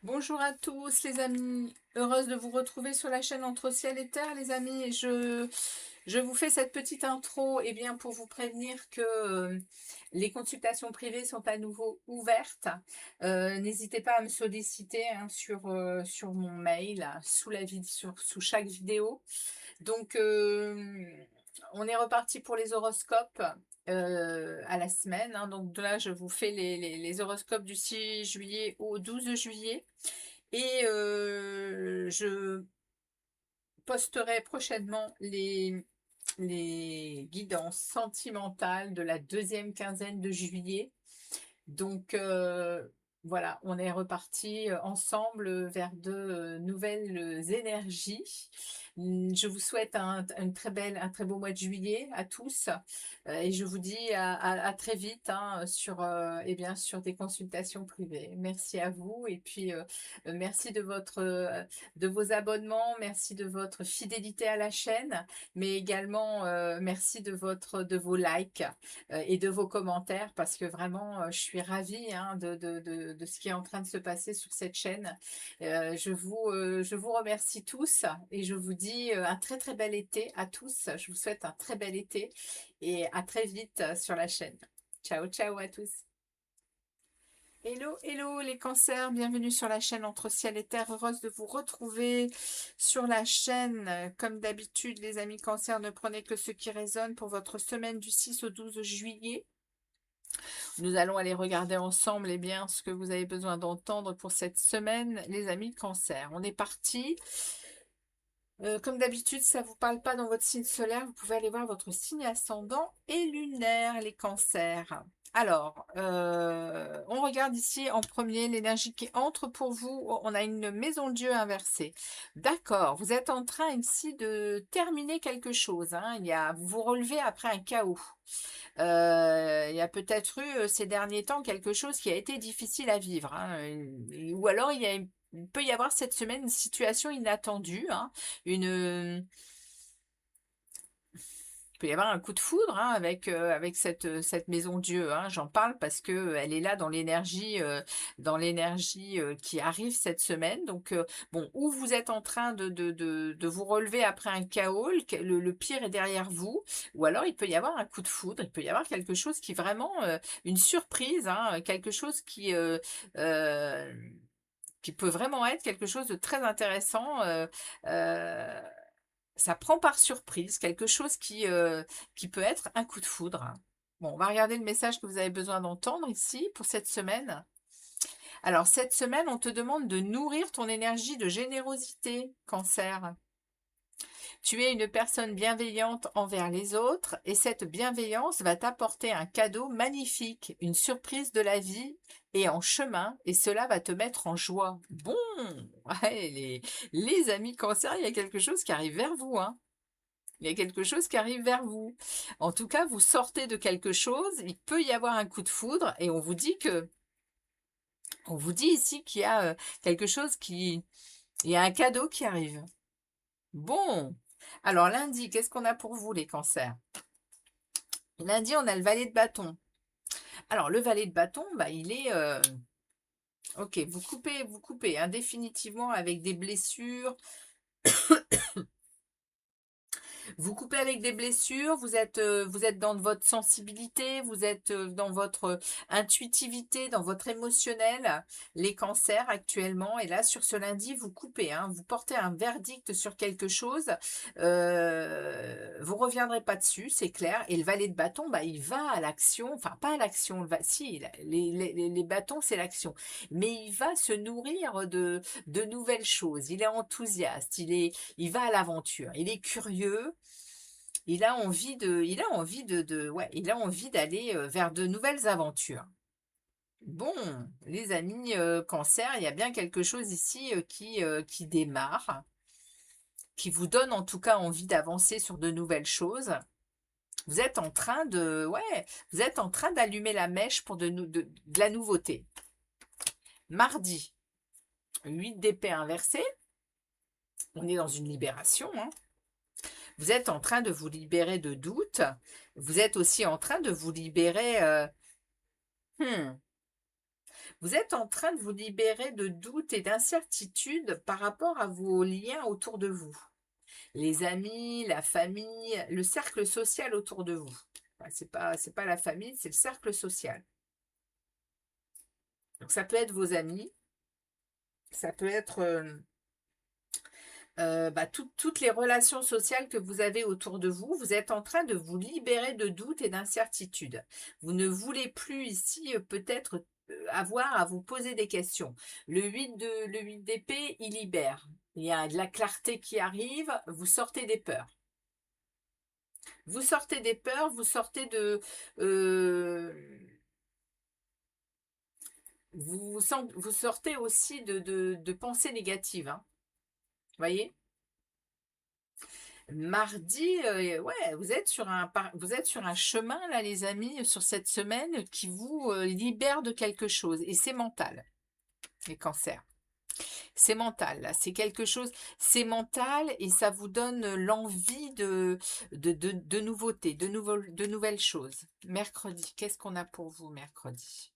Bonjour à tous les amis, heureuse de vous retrouver sur la chaîne Entre Ciel et Terre les amis. Je vous fais cette petite intro pour vous prévenir que les consultations privées sont à nouveau ouvertes. N'hésitez pas à me solliciter sur mon mail, sous chaque vidéo. Donc, on est reparti pour les horoscopes à la semaine. Donc là, je vous fais les horoscopes du 6 juillet au 12 juillet. Et je posterai prochainement les guidances sentimentales de la deuxième quinzaine de juillet. Donc voilà, on est reparti ensemble vers de nouvelles énergies. Je vous souhaite un très beau mois de juillet à tous et je vous dis à très vite sur des consultations privées. Merci à vous et puis merci de vos abonnements, merci de votre fidélité à la chaîne, mais également merci de vos likes et de vos commentaires parce que vraiment, je suis ravie de ce qui est en train de se passer sur cette chaîne. Je vous remercie tous et je vous dis un très bel été à tous. Je vous souhaite un très bel été et à très vite sur la chaîne. Ciao, ciao à tous. Hello, hello les cancers, bienvenue sur la chaîne Entre Ciel et Terre, heureuse de vous retrouver sur la chaîne. Comme d'habitude les amis cancers, ne prenez que ce qui résonne pour votre semaine du 6 au 12 juillet. Nous allons aller regarder ensemble ce que vous avez besoin d'entendre pour cette semaine, les amis cancer. On est parti. Comme d'habitude, si ça ne vous parle pas dans votre signe solaire, vous pouvez aller voir votre signe ascendant et lunaire, les cancers. Alors, on regarde ici en premier l'énergie qui entre pour vous. On a une maison de Dieu inversée. D'accord, vous êtes en train ici de terminer quelque chose. Vous vous relevez après un chaos. Il y a peut-être eu ces derniers temps quelque chose qui a été difficile à vivre. Ou alors il peut y avoir cette semaine une situation inattendue, il peut y avoir un coup de foudre avec cette maison Dieu. J'en parle parce que elle est là dans l'énergie qui arrive cette semaine. Donc, bon, ou vous êtes en train de vous relever après un chaos, le pire est derrière vous, ou alors il peut y avoir un coup de foudre, il peut y avoir quelque chose qui vraiment, une surprise, quelque chose euh, qui peut vraiment être quelque chose de très intéressant. Euh, Ça prend par surprise, quelque chose qui peut être un coup de foudre. Bon, on va regarder le message que vous avez besoin d'entendre ici pour cette semaine. Alors, cette semaine, on te demande de nourrir ton énergie de générosité, Cancer. Tu es une personne bienveillante envers les autres et cette bienveillance va t'apporter un cadeau magnifique, une surprise de la vie et en chemin et cela va te mettre en joie. Bon, ouais, les amis Cancer, il y a quelque chose qui arrive vers vous, hein. Il y a quelque chose qui arrive vers vous. En tout cas, vous sortez de quelque chose, il peut y avoir un coup de foudre et on vous dit ici qu'il y a il y a un cadeau qui arrive. Bon. Alors lundi, qu'est-ce qu'on a pour vous les cancers? Lundi, on a le valet de bâton. Alors le valet de bâton, il est ok, vous coupez définitivement avec des blessures. Vous coupez avec des blessures, vous êtes dans votre sensibilité, vous êtes dans votre intuitivité, dans votre émotionnel, les cancers actuellement. Et là, sur ce lundi, vous coupez, vous portez un verdict sur quelque chose. Vous reviendrez pas dessus, c'est clair. Et le valet de bâton, il va à l'action, enfin pas à l'action, si, les bâtons, c'est l'action. Mais il va se nourrir de nouvelles choses. Il est enthousiaste, il va à l'aventure, il est curieux. Il a envie d'aller vers de nouvelles aventures. Bon, les amis cancer, il y a bien quelque chose ici qui démarre, qui vous donne en tout cas envie d'avancer sur de nouvelles choses. Vous êtes en train vous êtes en train d'allumer la mèche pour de la nouveauté. Mardi, 8 d'épée inversée. On est dans une libération, Vous êtes en train de vous libérer de doutes. Vous êtes aussi en train de vous libérer. Hmm, Vous êtes en train de vous libérer de doutes et d'incertitudes par rapport à vos liens autour de vous. Les amis, la famille, le cercle social autour de vous. Enfin, c'est pas la famille, c'est le cercle social. Donc ça peut être vos amis, ça peut être toutes les relations sociales que vous avez autour de vous. Vous êtes en train de vous libérer de doutes et d'incertitudes. Vous ne voulez plus ici peut-être avoir à vous poser des questions. Le 8 d'épée, il libère. Il y a de la clarté qui arrive, vous sortez des peurs. Vous sortez des peurs, vous sortez de... euh, vous sortez aussi de pensées négatives. Hein. Voyez. Mardi, ouais, vous êtes sur un chemin là, les amis, sur cette semaine qui vous libère de quelque chose. Et c'est mental, les cancers. C'est mental, là, c'est quelque chose, c'est mental et ça vous donne l'envie de nouveautés, de nouvelles choses. Mercredi, qu'est-ce qu'on a pour vous mercredi?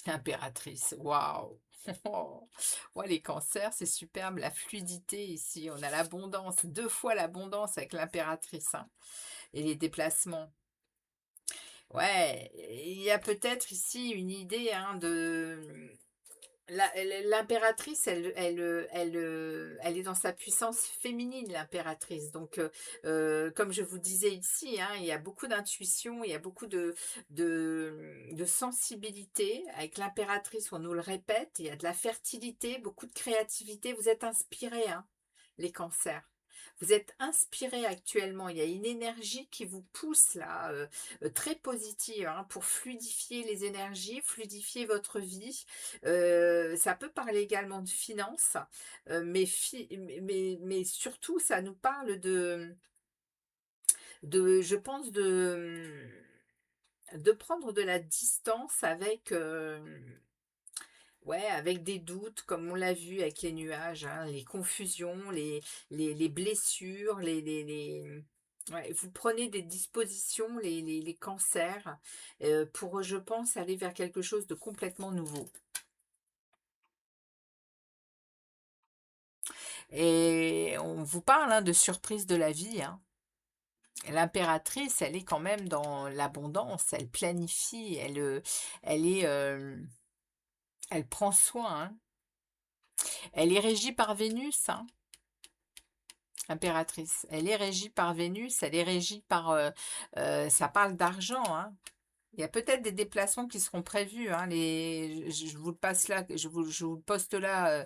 Impératrice, waouh! Ouais, les cancers, c'est superbe, la fluidité ici, on a l'abondance, deux fois l'abondance avec l'impératrice hein, et les déplacements. Ouais, il y a peut-être ici une idée hein, de... L'impératrice, elle est dans sa puissance féminine, l'impératrice. Donc, comme je vous disais ici, hein, il y a beaucoup d'intuition, il y a beaucoup de sensibilité. Avec l'impératrice, on nous le répète, il y a de la fertilité, beaucoup de créativité. Vous êtes inspirés, hein, les cancers. Vous êtes inspirés actuellement, il y a une énergie qui vous pousse là, très positive, hein, pour fluidifier les énergies, fluidifier votre vie. Ça peut parler également de finances, mais surtout ça nous parle je pense, de prendre de la distance avec, ouais, avec des doutes, comme on l'a vu avec les nuages, hein, les confusions, les blessures, ouais, vous prenez des dispositions, les cancers, pour, je pense, aller vers quelque chose de complètement nouveau. Et on vous parle hein, de surprise de la vie. Hein. L'impératrice, elle est quand même dans l'abondance, elle planifie, elle est, elle prend soin. Hein. Elle est régie par Vénus. Hein. Impératrice. Elle est régie par Vénus, elle est régie par... ça parle d'argent, hein. Il y a peut-être des déplacements qui seront prévus, hein, je vous le passe là, je vous le poste là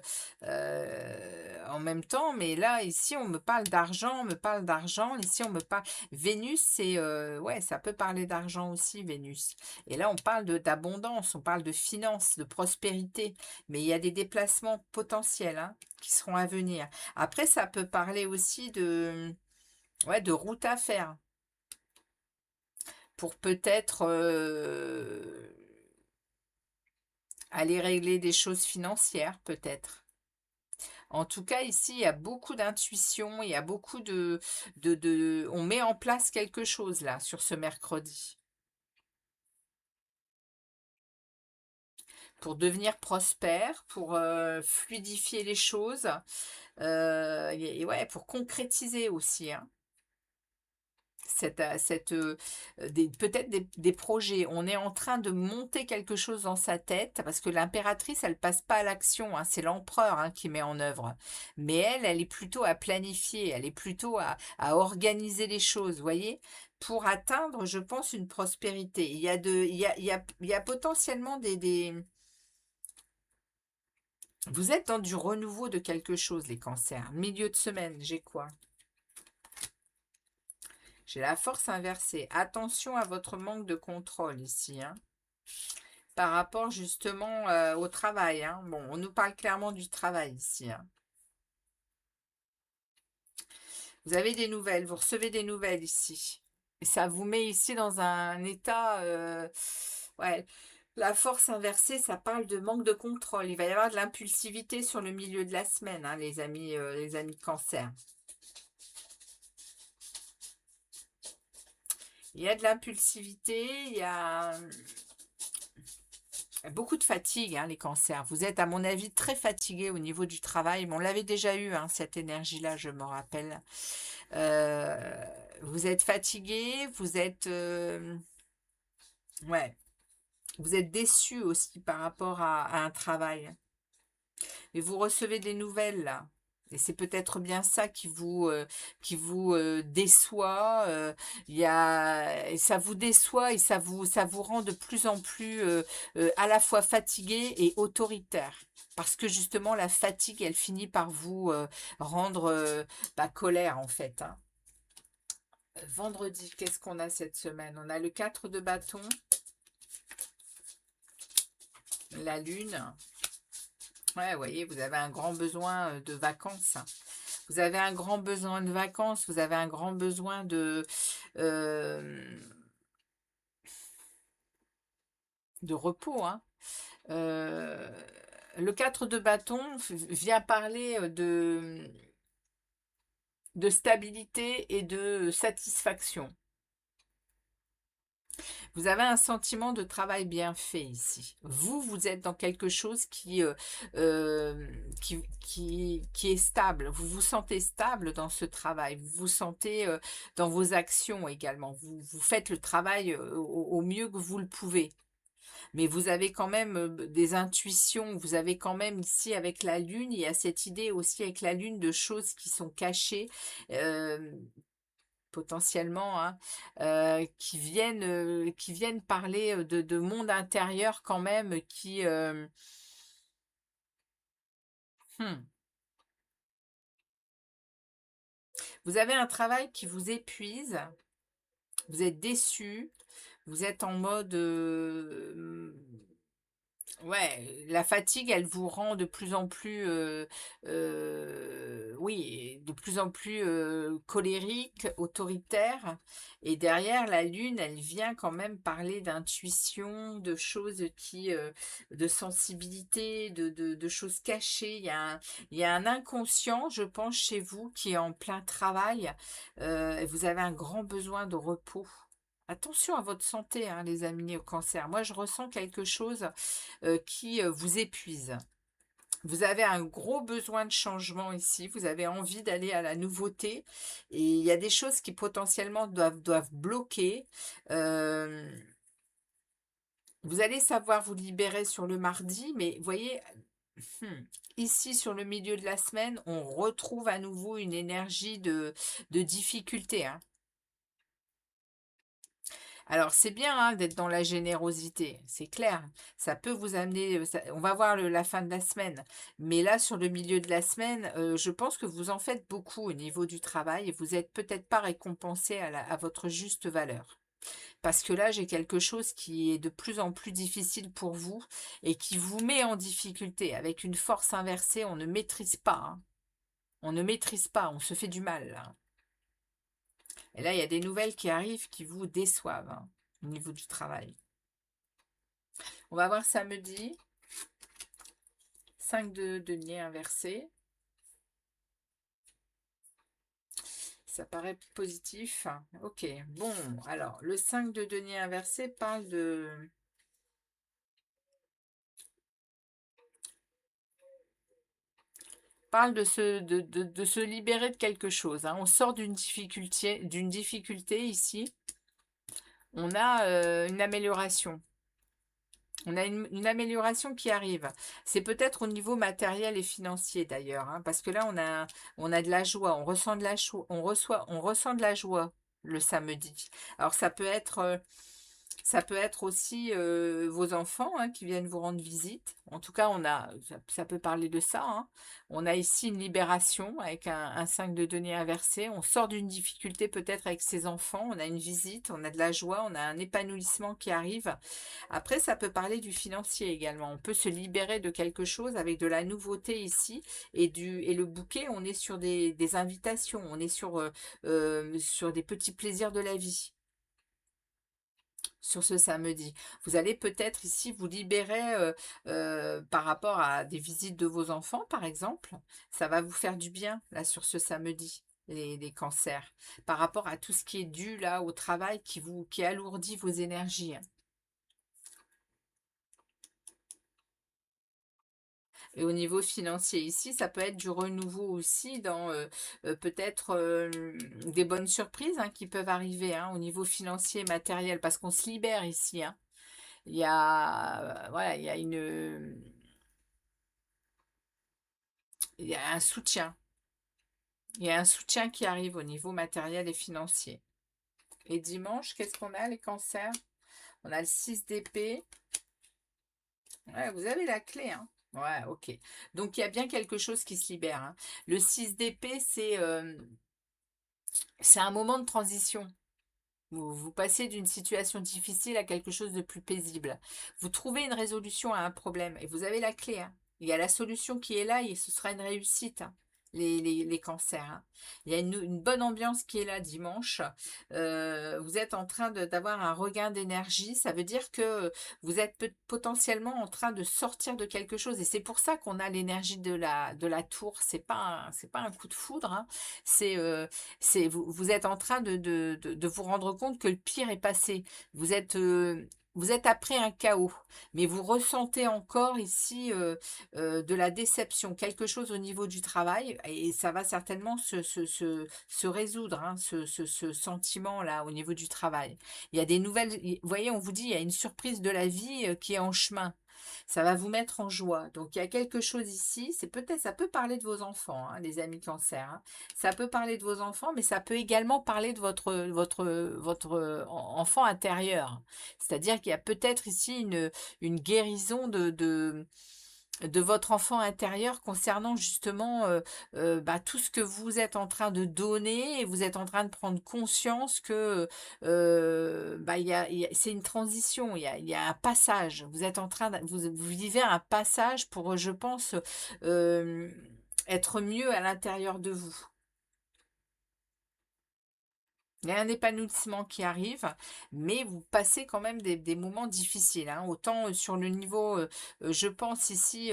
en même temps, mais là, ici, on me parle d'argent, on me parle d'argent, ici, on me parle... Vénus, c'est... ouais, ça peut parler d'argent aussi, Vénus. Et là, on parle d'abondance, on parle de finances, de prospérité, mais il y a des déplacements potentiels, hein, qui seront à venir. Après, ça peut parler aussi ouais, de route à faire pour peut-être aller régler des choses financières, peut-être. En tout cas, ici, il y a beaucoup d'intuition, il y a beaucoup on met en place quelque chose là, sur ce mercredi, pour devenir prospère, pour fluidifier les choses, et ouais, pour concrétiser aussi, hein. Peut-être des projets. On est en train de monter quelque chose dans sa tête parce que l'impératrice, elle passe pas à l'action, hein, c'est l'empereur hein, qui met en œuvre. Mais elle est plutôt à planifier, elle est plutôt à organiser les choses, vous voyez, pour atteindre, je pense, une prospérité. Il y a potentiellement Vous êtes dans du renouveau de quelque chose, les cancers. Milieu de semaine, j'ai quoi? J'ai la force inversée. Attention à votre manque de contrôle ici, hein, par rapport justement au travail. Hein. Bon, on nous parle clairement du travail ici. Hein. Vous avez des nouvelles, vous recevez des nouvelles ici. Et ça vous met ici dans un état... ouais, la force inversée, ça parle de manque de contrôle. Il va y avoir de l'impulsivité sur le milieu de la semaine, hein, les amis de cancer. Il y a de l'impulsivité, il y a Beaucoup de fatigue, hein, les cancers. Vous êtes, à mon avis, très fatigué au niveau du travail. Mais on l'avait déjà eu, hein, cette énergie-là, je me rappelle. Euh, Vous êtes fatigué, ouais, vous êtes déçu aussi par rapport à un travail. Et vous recevez des nouvelles là. Et c'est peut-être bien ça qui vous déçoit. Et ça vous déçoit et ça vous rend de plus en plus à la fois fatigué et autoritaire. Parce que justement, la fatigue, elle finit par vous rendre colère en fait, hein. Vendredi, qu'est-ce qu'on a cette semaine? On a le 4 de bâton, la lune. Ouais, vous voyez, vous avez un grand besoin de vacances. Vous avez un grand besoin de vacances, vous avez un grand besoin euh, de repos, hein. Euh, le 4 de bâton vient parler de stabilité et de satisfaction. Vous avez un sentiment de travail bien fait ici. Vous êtes dans quelque chose euh, qui est stable. Vous vous sentez stable dans ce travail. Vous vous sentez dans vos actions également. Vous faites le travail au mieux que vous le pouvez. Mais vous avez quand même des intuitions. Vous avez quand même ici avec la lune, il y a cette idée aussi avec la lune de choses qui sont cachées. euh, Potentiellement, hein, qui viennent parler de monde intérieur quand même, hmm. Vous avez un travail qui vous épuise, vous êtes déçu, vous êtes en mode, ouais, la fatigue, elle vous rend de plus en plus, oui, de plus en plus colérique, autoritaire. Et derrière, la lune, elle vient quand même parler d'intuition, de choses de sensibilité, de choses cachées. Il y a un inconscient, je pense, chez vous qui est en plein travail. Et vous avez un grand besoin de repos. Attention à votre santé, hein, les amis au cancer. Moi, je ressens quelque chose qui vous épuise. Vous avez un gros besoin de changement ici. Vous avez envie d'aller à la nouveauté. Et il y a des choses qui potentiellement doivent bloquer. Euh, Vous allez savoir vous libérer sur le mardi, mais vous voyez, hmm, ici sur le milieu de la semaine, on retrouve à nouveau une énergie de difficulté, hein. Alors, c'est bien hein, d'être dans la générosité, c'est clair. Ça peut vous amener, on va voir la fin de la semaine. Mais là, sur le milieu de la semaine, je pense que vous en faites beaucoup au niveau du travail et vous n'êtes peut-être pas récompensé à votre juste valeur. Parce que là, j'ai quelque chose qui est de plus en plus difficile pour vous et qui vous met en difficulté. Avec une force inversée, on ne maîtrise pas, hein. On ne maîtrise pas, on se fait du mal, là. Et là, il y a des nouvelles qui arrivent qui vous déçoivent, hein, au niveau du travail. On va voir samedi. 5 de denier inversé. Ça paraît positif. Ok, bon, alors le 5 de denier inversé parle de se libérer de quelque chose, hein. On sort d'une difficulté ici. On a une amélioration. On a une amélioration qui arrive. C'est peut-être au niveau matériel et financier d'ailleurs, hein, parce que là on a de la joie, on ressent de la joie, on ressent de la joie le samedi. Alors ça peut être aussi vos enfants hein, qui viennent vous rendre visite. En tout cas, ça peut parler de ça, hein. On a ici une libération avec un 5 de denier inversé. On sort d'une difficulté peut-être avec ses enfants. On a une visite, on a de la joie, on a un épanouissement qui arrive. Après, ça peut parler du financier également. On peut se libérer de quelque chose avec de la nouveauté ici. Et le bouquet, on est sur des invitations. On est sur des petits plaisirs de la vie sur ce samedi. Vous allez peut-être ici vous libérer par rapport à des visites de vos enfants, par exemple. Ça va vous faire du bien, là, sur ce samedi, les cancers, par rapport à tout ce qui est dû, là, au travail qui alourdit vos énergies. Et au niveau financier ici, ça peut être du renouveau aussi dans peut-être des bonnes surprises hein, qui peuvent arriver hein, au niveau financier et matériel, parce qu'on se libère ici. Hein. Il y a, voilà, il y a un soutien. Il y a un soutien qui arrive au niveau matériel et financier. Et dimanche, qu'est-ce qu'on a, les cancers? On a le 6 d'épée. Ouais, vous avez la clé, hein. Ouais, ok. Donc, il y a bien quelque chose qui se libère. Hein. Le 6 d'épée, c'est un moment de transition. Vous passez d'une situation difficile à quelque chose de plus paisible. Vous trouvez une résolution à un problème et vous avez la clé. Hein. Il y a la solution qui est là et ce sera une réussite. Hein, les cancers. Hein. Il y a une bonne ambiance qui est là dimanche. Vous êtes en train d'avoir un regain d'énergie. Ça veut dire que vous êtes potentiellement en train de sortir de quelque chose. Et c'est pour ça qu'on a l'énergie de la tour. C'est pas un coup de foudre. Hein. C'est vous êtes en train de vous rendre compte que le pire est passé. Vous êtes après un chaos, mais vous ressentez encore ici de la déception, quelque chose au niveau du travail, et ça va certainement se résoudre, hein, ce sentiment-là au niveau du travail. Il y a des nouvelles, vous voyez, on vous dit, il y a une surprise de la vie qui est en chemin. Ça va vous mettre en joie. Donc il y a quelque chose ici, c'est peut-être, ça peut parler de vos enfants, hein, les amis cancer. Hein. Ça peut parler de vos enfants, mais ça peut également parler de votre enfant intérieur. C'est-à-dire qu'il y a peut-être ici une guérison de votre enfant intérieur concernant justement bah, tout ce que vous êtes en train de donner et vous êtes en train de prendre conscience que bah, c'est une transition, il y a un passage. Vous êtes en train vous vivez un passage pour, je pense, euh, être mieux à l'intérieur de vous. Il y a un épanouissement qui arrive, mais vous passez quand même des moments difficiles. Hein. Autant sur le niveau, je pense ici,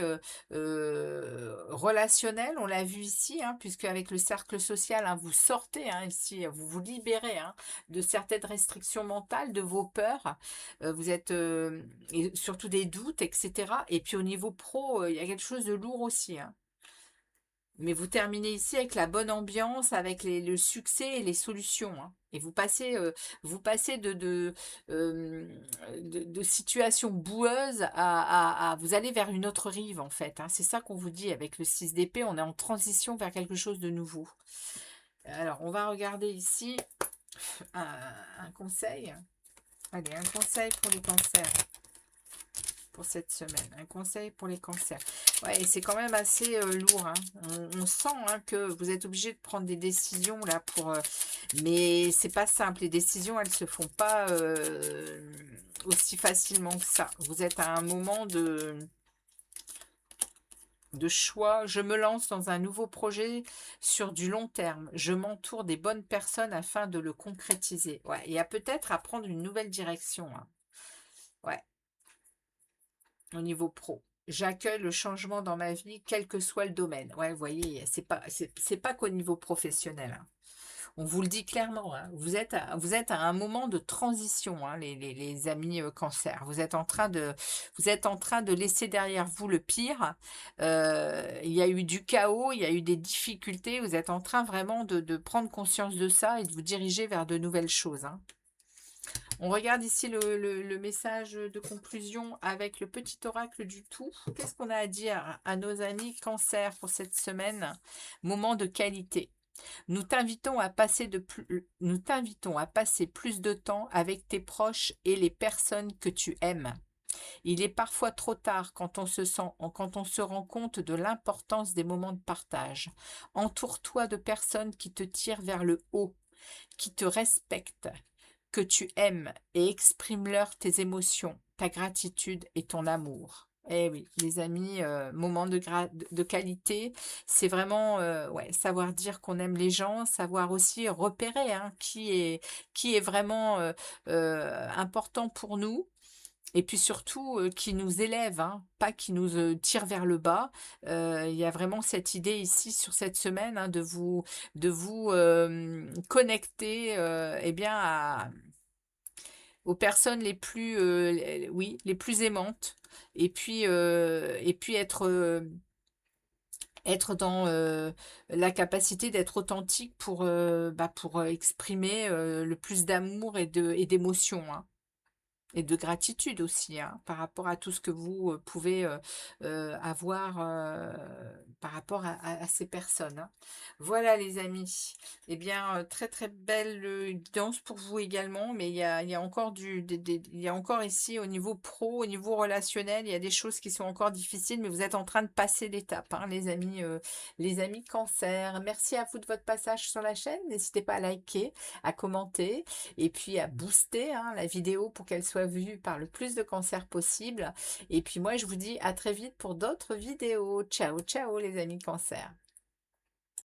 relationnel, on l'a vu ici, hein, puisque avec le cercle social, hein, vous sortez hein, ici, vous vous libérez hein, de certaines restrictions mentales, de vos peurs, vous êtes, et surtout des doutes, etc. Et puis au niveau pro, il y a quelque chose de lourd aussi. Hein. Mais vous terminez ici avec la bonne ambiance, avec le succès et les solutions. Hein. Et vous passez de situations boueuses vous allez vers une autre rive en fait. Hein. C'est ça qu'on vous dit avec le 6 d'épée, on est en transition vers quelque chose de nouveau. Alors, on va regarder ici un, un conseil. Allez, un conseil pour les cancers pour cette semaine. Un conseil pour les cancers. Ouais, c'est quand même assez lourd. Hein. On sent hein, que vous êtes obligé de prendre des décisions là pour. Mais c'est pas simple. Les décisions, elles se font pas aussi facilement que ça. Vous êtes à un moment de choix. Je me lance dans un nouveau projet sur du long terme. Je m'entoure des bonnes personnes afin de le concrétiser. Ouais, il y a peut-être à prendre une nouvelle direction. Hein. Ouais. Au niveau pro. J'accueille le changement dans ma vie, quel que soit le domaine. Ouais, vous voyez, c'est pas qu'au niveau professionnel. Hein. On vous le dit clairement. Hein. Vous êtes à un moment de transition, hein, les amis cancer. Vous êtes en train de laisser derrière vous le pire. Il y a eu du chaos, il y a eu des difficultés. Vous êtes en train vraiment de prendre conscience de ça et de vous diriger vers de nouvelles choses. Hein. On regarde ici le message de conclusion avec le petit oracle du tout. Qu'est-ce qu'on a à dire à nos amis cancer pour cette semaine? Moment de qualité. Nous t'invitons à passer plus de temps avec tes proches et les personnes que tu aimes. Il est parfois trop tard quand on se rend compte de l'importance des moments de partage. Entoure-toi de personnes qui te tirent vers le haut, qui te respectent, que tu aimes et exprime-leur tes émotions, ta gratitude et ton amour. Eh oui, les amis, moment de qualité, c'est vraiment ouais, savoir dire qu'on aime les gens, savoir aussi repérer hein, qui est vraiment important pour nous. Et puis surtout, qui nous élève, hein, pas qui nous tire vers le bas. Il y a vraiment cette idée ici sur cette semaine hein, de vous connecter eh bien aux personnes les plus, oui, les plus aimantes. Et puis être être dans la capacité d'être authentique pour exprimer le plus d'amour et d'émotion, hein. Et de gratitude aussi, hein, par rapport à tout ce que vous, pouvez, avoir, par rapport à ces personnes, hein. Voilà les amis. Eh bien, très, très belle, guidance pour vous également, mais il y a encore il y a encore ici au niveau pro, au niveau relationnel, il y a des choses qui sont encore difficiles, mais vous êtes en train de passer l'étape, hein, les amis Cancer. Merci à vous de votre passage sur la chaîne. N'hésitez pas à liker, à commenter et puis à booster, hein, la vidéo pour qu'elle soit vue par le plus de cancers possible. Et puis moi, je vous dis à très vite pour d'autres vidéos. Ciao, ciao les amis Cancer.